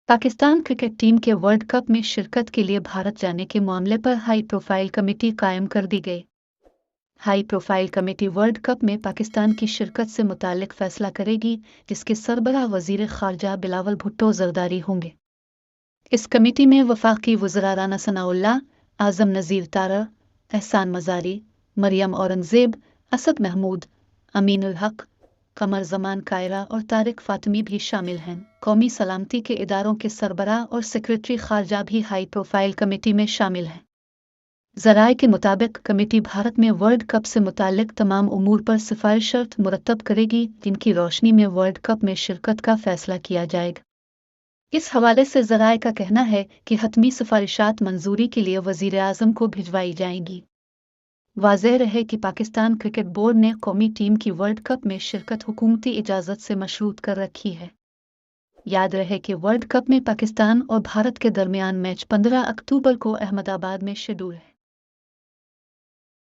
Pakistan cricket team के world cup में शिरकत के लिए भारत जाने के मामले पर हाई प्रोफाइल कमेटी कायम कर दी गई। High profile committee world cup में पाकिस्तान की शिरकत से मुतालिक फैसला करेगी, जिसके सरबराह वजीर खारजा बिलावल भुट्टो जरदारी होंगे। इस कमेटी में वफाकी वज़रा राना सनाउल्लाह, आज़म नज़ीर तारड़, एहसान मज़ारी, मरियम औरंगज़ेब, असद महमूद, अमीनुल हक, कमर जमान कायरा और तारिक फातमी भी शामिल हैं। कौमी सलामती के इदारों के सरबराह और सेक्रेटरी खारजा भी हाई प्रोफाइल कमेटी में शामिल हैं। ज़राए के मुताबिक कमेटी भारत में वर्ल्ड कप से मुतालिक तमाम उमूर पर सिफारिशात मुरतब करेगी, जिनकी रोशनी में वर्ल्ड कप में शिरकत का फैसला किया जाएगा। इस हवाले से ज़राए का कहना है कि हतमी सिफारिशात मंजूरी के लिए वज़ीर आज़म को भिजवाई जाएंगी। वाज़ेह रहे कि पाकिस्तान क्रिकेट बोर्ड ने कौमी टीम की वर्ल्ड कप में शिरकत हुकूमती इजाज़त से मशरूत कर रखी है। याद रहे कि वर्ल्ड कप में पाकिस्तान और भारत के दरमियान मैच 15 अक्टूबर को अहमदाबाद में शेड्यूल है।